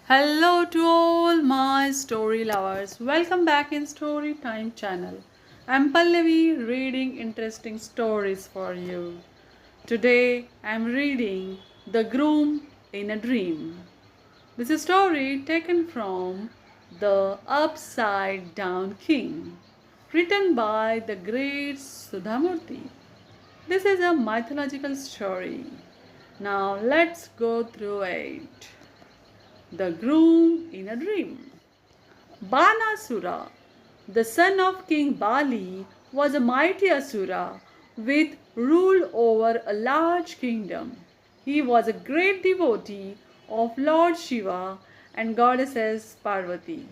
Hello to all my story lovers. Welcome back in Story Time channel. I'm Pallavi reading interesting stories for you. Today I'm reading The Groom in a Dream. This is a story taken from The Upside Down King, written by the great Sudhamurti. This is a mythological story. Now let's go through it. The Groom in a Dream. Banasura, the son of King Bali, was a mighty Asura with rule over a large kingdom. He was a great devotee of Lord Shiva and goddesses Parvati.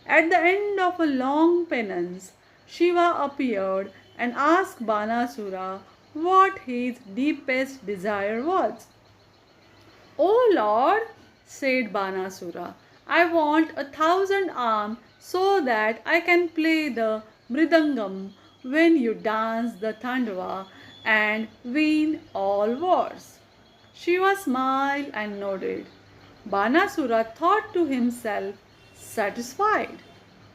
At the end of a long penance, Shiva appeared and asked Banasura what his deepest desire was. "O Lord," said Banasura, "I want 1,000 arms so that I can play the mridangam when you dance the tandava and win all wars." Shiva smiled and nodded. Banasura thought to himself, satisfied.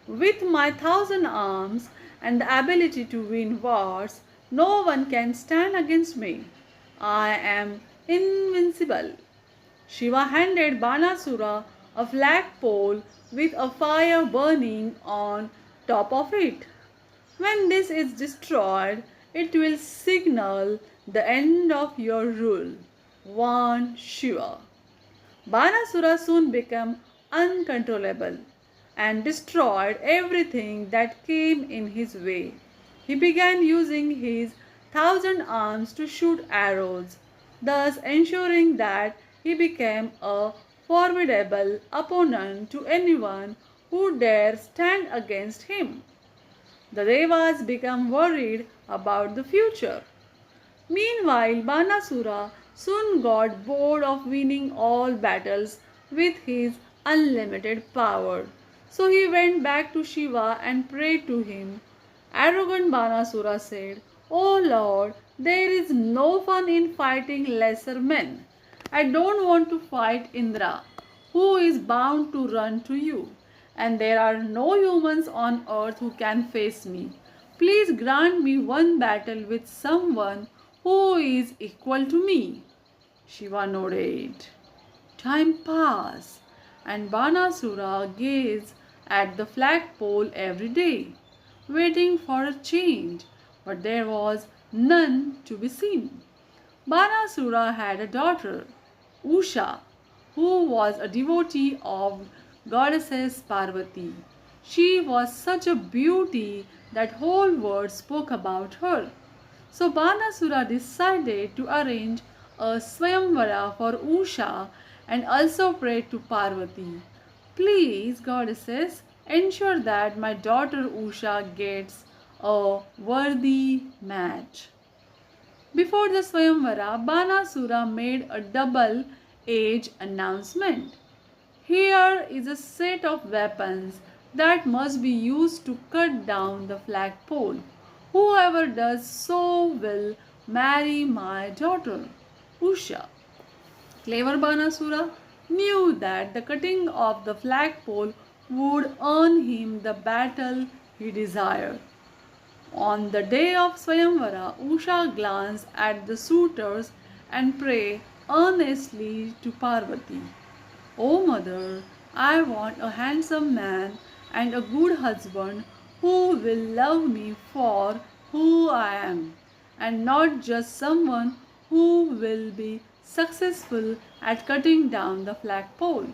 With my 1,000 arms and the ability to win wars, no one can stand against me. I am invincible. Shiva handed Banasura a flagpole with a fire burning on top of it. "When this is destroyed, it will signal the end of your rule," warned Shiva. Banasura soon became uncontrollable and destroyed everything that came in his way. He began using his 1,000 arms to shoot arrows, thus ensuring that he became a formidable opponent to anyone who dare stand against him. The Devas became worried about the future. Meanwhile, Banasura soon got bored of winning all battles with his unlimited power. So he went back to Shiva and prayed to him. Arrogant Banasura said, "O Lord, there is no fun in fighting lesser men. I don't want to fight Indra, who is bound to run to you, and there are no humans on earth who can face me. Please grant me one battle with someone who is equal to me." Shiva nodded. Time passed, and Banasura gazed at the flagpole every day, waiting for a change, but there was none to be seen. Banasura had a daughter, Usha, who was a devotee of goddesses Parvati. She was such a beauty that whole world spoke about her. So Banasura decided to arrange a Swayamvara for Usha and also prayed to Parvati, "Please, goddesses, ensure that my daughter Usha gets a worthy match." Before the Swayamvara, Banasura made a double-edged announcement. "Here is a set of weapons that must be used to cut down the flagpole. Whoever does so will marry my daughter, Usha." Clever Banasura knew that the cutting of the flagpole would earn him the battle he desired. On the day of Swayamvara, Usha glanced at the suitors and prayed earnestly to Parvati, "O mother, I want a handsome man and a good husband who will love me for who I am, and not just someone who will be successful at cutting down the flagpole."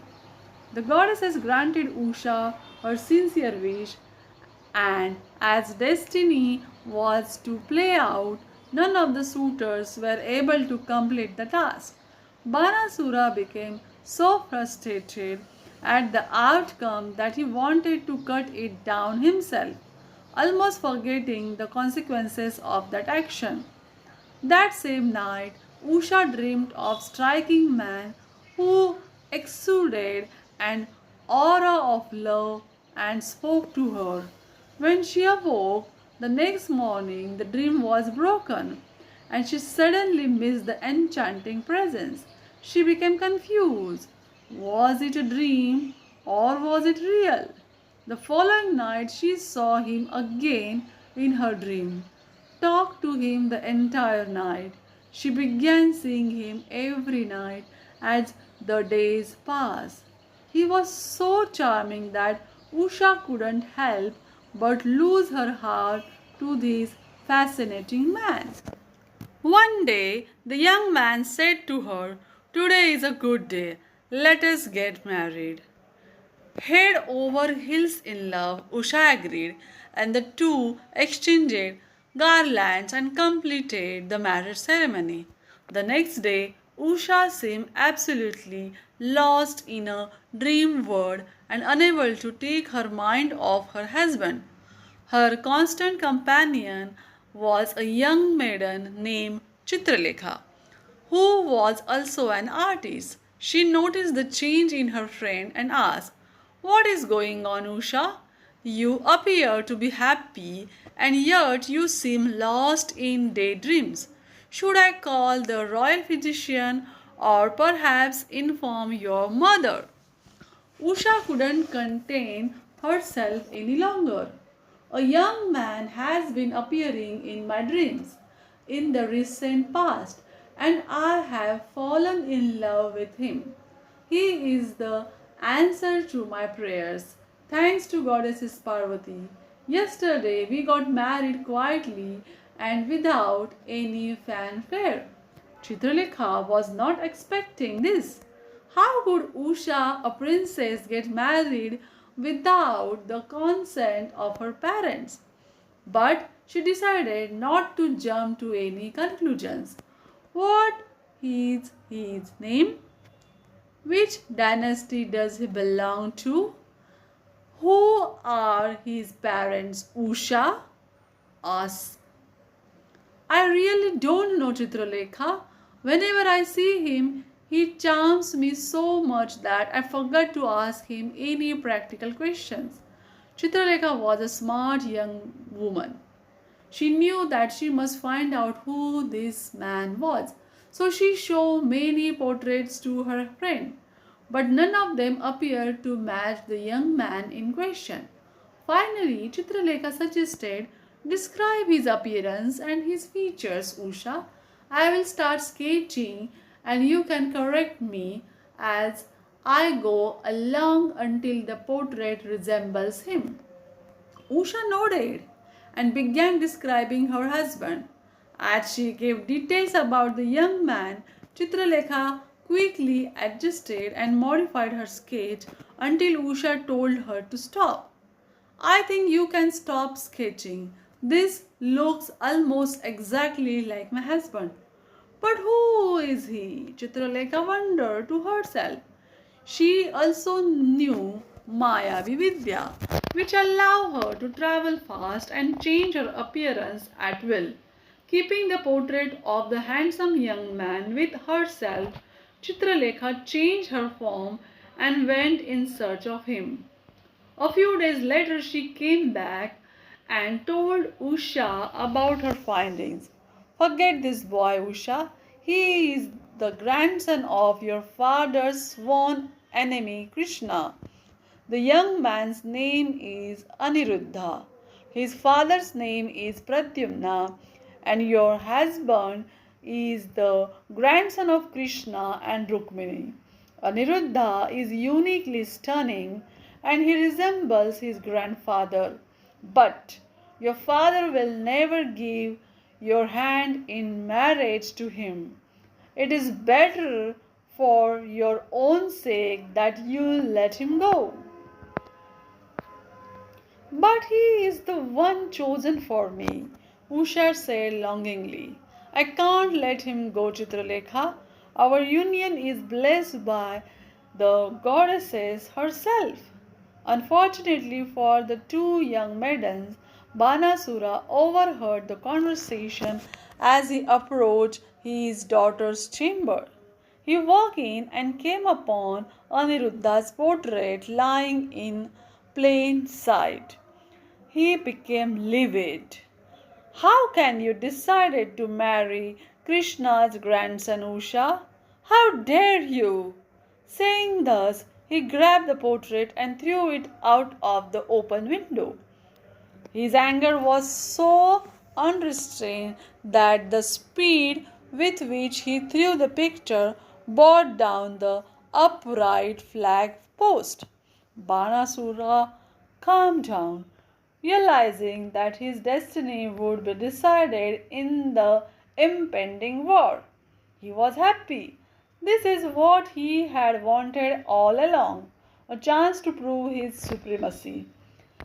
The goddesses granted Usha her sincere wish, and as destiny was to play out, none of the suitors were able to complete the task. Banasura became so frustrated at the outcome that he wanted to cut it down himself, almost forgetting the consequences of that action. That same night, Usha dreamed of striking man who exuded an aura of love and spoke to her. When she awoke the next morning, the dream was broken, and she suddenly missed the enchanting presence. She became confused. Was it a dream or was it real? The following night she saw him again in her dream. Talked to him the entire night. She began seeing him every night as the days passed. He was so charming that Usha couldn't help but lose her heart to this fascinating man. One day the young man said to her, "Today is a good day. Let us get married." Head over heels in love, Usha agreed, and the two exchanged garlands and completed the marriage ceremony. The next day, Usha seemed absolutely lost in a dream world and unable to take her mind off her husband. Her constant companion was a young maiden named Chitralekha, who was also an artist. She noticed the change in her friend and asked, "What is going on, Usha? You appear to be happy, and yet you seem lost in daydreams. Should I call the royal physician or perhaps inform your mother?" Usha couldn't contain herself any longer. "A young man has been appearing in my dreams in the recent past, and I have fallen in love with him. He is the answer to my prayers. Thanks to Goddess Parvati. Yesterday we got married quietly and without any fanfare." Chitralekha was not expecting this. How could Usha, a princess, get married without the consent of her parents? But she decided not to jump to any conclusions. What is his name? Which dynasty does he belong to? Who are his parents? Usha asked. "I really don't know, Chitralekha. Whenever I see him, he charms me so much that I forget to ask him any practical questions." Chitralekha was a smart young woman. She knew that she must find out who this man was. So she showed many portraits to her friend, but none of them appeared to match the young man in question. Finally, Chitralekha suggested, "Describe his appearance and his features, Usha. I will start sketching and you can correct me as I go along until the portrait resembles him." Usha nodded and began describing her husband. As she gave details about the young man, Chitralekha quickly adjusted and modified her sketch until Usha told her to stop. "I think you can stop sketching. This looks almost exactly like my husband." "But who is he?" Chitralekha wondered to herself. She also knew Mayavi Vidya, which allowed her to travel fast and change her appearance at will. Keeping the portrait of the handsome young man with herself, Chitralekha changed her form and went in search of him. A few days later, she came back and told Usha about her findings. "Forget this boy, Usha. He is the grandson of your father's sworn enemy, Krishna. The young man's name is Aniruddha. His father's name is Pradyumna, and your husband is the grandson of Krishna and Rukmini. Aniruddha is uniquely stunning and he resembles his grandfather. But your father will never give your hand in marriage to him. It is better for your own sake that you let him go." "But he is the one chosen for me," Usha said longingly. "I can't let him go, Chitralekha. Our union is blessed by the goddesses herself." Unfortunately for the two young maidens, Banasura overheard the conversation as he approached his daughter's chamber. He walked in and came upon Aniruddha's portrait lying in plain sight. He became livid. "How can you decide to marry Krishna's grandson, Usha? How dare you?" Saying thus, he grabbed the portrait and threw it out of the open window. His anger was so unrestrained that the speed with which he threw the picture brought down the upright flag post. Banasura calmed down, realizing that his destiny would be decided in the impending war. He was happy. This is what he had wanted all along, a chance to prove his supremacy.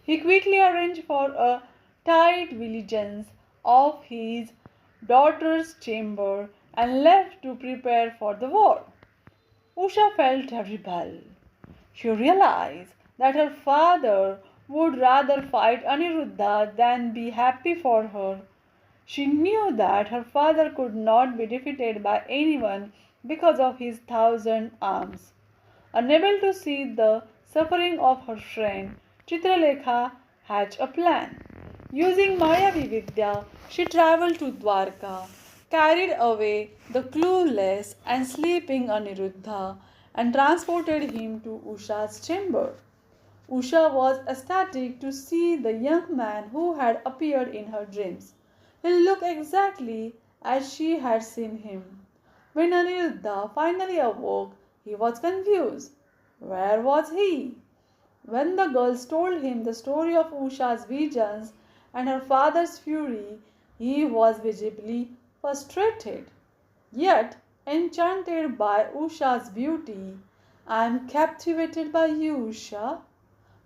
He quickly arranged for a tight vigilance of his daughter's chamber and left to prepare for the war. Usha felt terrible. She realized that her father would rather fight Aniruddha than be happy for her. She knew that her father could not be defeated by anyone because of his 1,000 arms. Unable to see the suffering of her friend, Chitralekha hatched a plan. Using Mayavi Vidya, she traveled to Dwarka, carried away the clueless and sleeping Aniruddha, and transported him to Usha's chamber. Usha was ecstatic to see the young man who had appeared in her dreams. He looked exactly as she had seen him. When Aniruddha finally awoke, he was confused. Where was he? When the girls told him the story of Usha's visions and her father's fury, he was visibly frustrated. Yet, enchanted by Usha's beauty, I am captivated by you, Usha.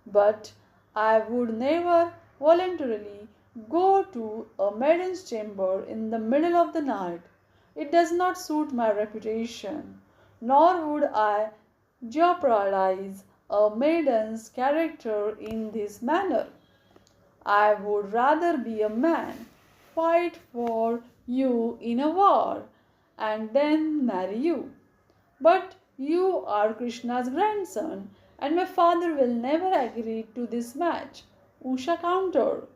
But I would never voluntarily go to a maiden's chamber in the middle of the night. It does not suit my reputation, nor would I jeopardize a maiden's character in this manner. I would rather be a man, fight for you in a war, and then marry you. But you are Krishna's grandson, and my father will never agree to this match. Usha countered,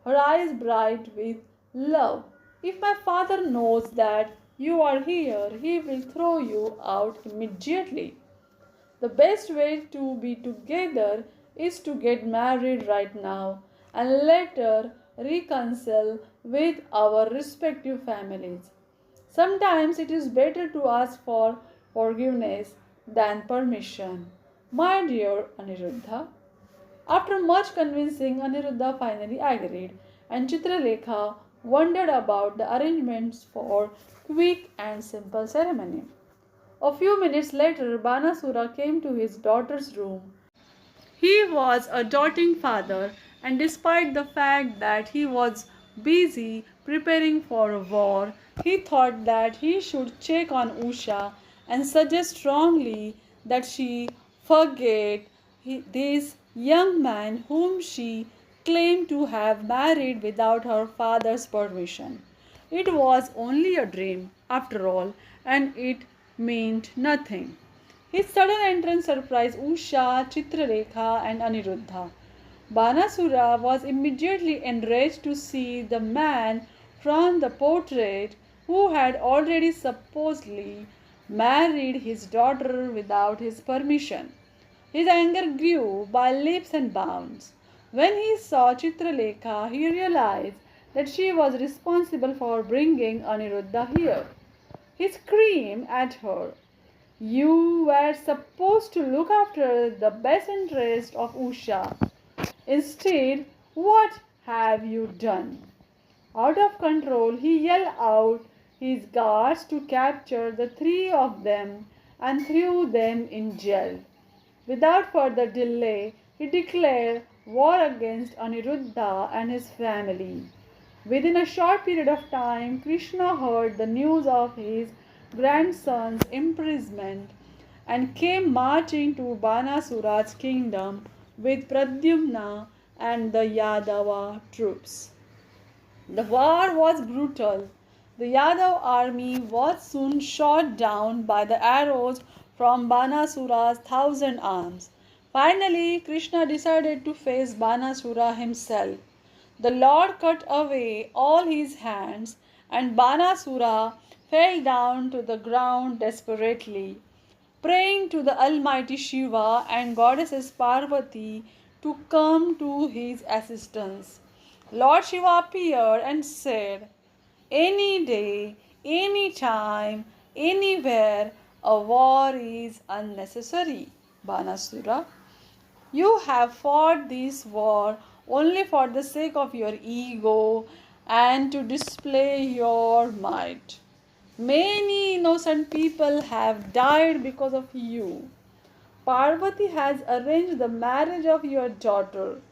her eyes bright with love. If my father knows that you are here, he will throw you out immediately. The best way to be together is to get married right now and later reconcile with our respective families. Sometimes it is better to ask for forgiveness than permission. My dear Aniruddha. After much convincing, Aniruddha finally agreed, and Chitralekha wondered about the arrangements for quick and simple ceremony. A few minutes later, Banasura came to his daughter's room. He was a doting father, and despite the fact that he was busy preparing for a war, he thought that he should check on Usha and suggest strongly that she forget this young man whom she claimed to have married without her father's permission. It was only a dream, after all, and it meant nothing. His sudden entrance surprised Usha, Chitrarekha, and Aniruddha. Banasura was immediately enraged to see the man from the portrait who had already supposedly married his daughter without his permission. His anger grew by leaps and bounds. When he saw Chitralekha, he realized that she was responsible for bringing Aniruddha here. He screamed at her, "You were supposed to look after the best interest of Usha. Instead, what have you done?" Out of control, he yelled out his guards to capture the three of them and threw them in jail. Without further delay, he declared war against Aniruddha and his family. Within a short period of time, Krishna heard the news of his grandson's imprisonment and came marching to Banasura's kingdom with Pradyumna and the Yadava troops. The war was brutal. The Yadav army was soon shot down by the arrows from Banasura's 1,000 arms. Finally, Krishna decided to face Banasura himself. The Lord cut away all his hands, and Banasura fell down to the ground desperately. praying to the Almighty Shiva and Goddesses Parvati to come to his assistance. Lord Shiva appeared and said, any day, any time, anywhere, a war is unnecessary. Banasura, you have fought this war only for the sake of your ego and to display your might. Many innocent people have died because of you. Parvati has arranged the marriage of your daughter.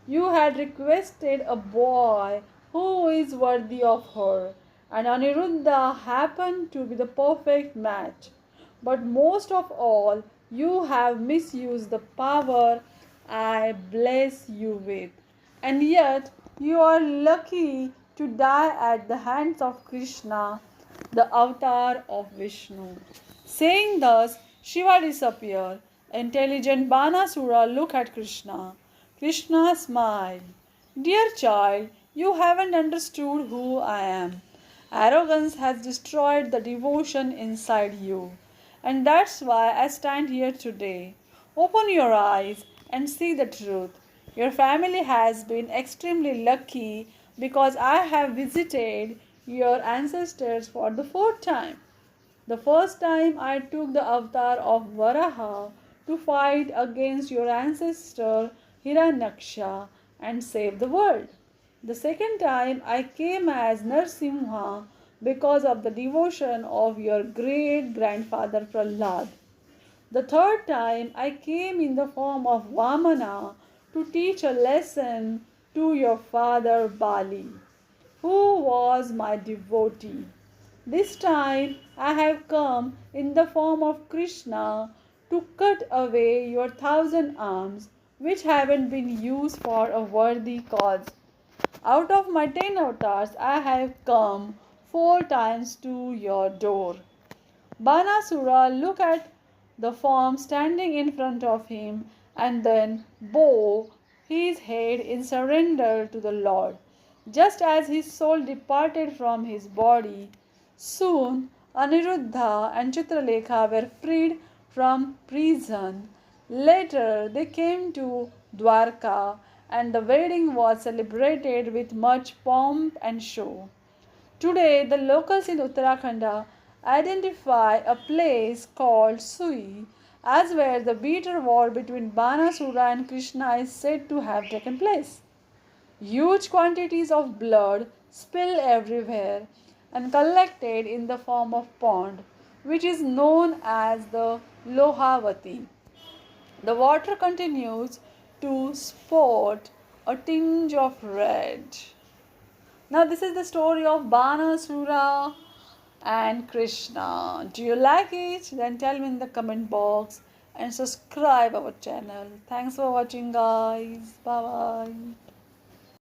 You had requested a boy who is worthy of her, and Aniruddha happened to be the perfect match. But most of all, you have misused the power I bless you with, and yet you are lucky to die at the hands of Krishna, the avatar of Vishnu. Saying thus, Shiva disappeared. Intelligent Banasura looked at Krishna. Krishna smiled. Dear child, you haven't understood who I am. Arrogance has destroyed the devotion inside you. And that's why I stand here today. Open your eyes and see the truth. Your family has been extremely lucky because I have visited your ancestors for the fourth time. The first time I took the avatar of Varaha to fight against your ancestor Hiranyaksha and save the world. The second time I came as Narsimha because of the devotion of your great grandfather Prahlad. The third time I came in the form of Vamana to teach a lesson to your father Bali, who was my devotee. This time I have come in the form of Krishna to cut away your 1,000 arms which haven't been used for a worthy cause. Out of my 10 avatars I have come 4 times to your door. Banasura looked at the form standing in front of him and then bowed his head in surrender to the Lord. Just as his soul departed from his body, soon Aniruddha and Chitralekha were freed from prison. Later they came to Dwarka and the wedding was celebrated with much pomp and show. Today, the locals in Uttarakhand identify a place called Sui as where the bitter war between Banasura and Krishna is said to have taken place. Huge quantities of blood spill everywhere and collected in the form of pond, which is known as the Lohavati. The water continues to sport a tinge of red. Now, this is the story of Banasura and Krishna. Do you like it? Then tell me in the comment box and subscribe our channel. Thanks for watching, guys. Bye bye.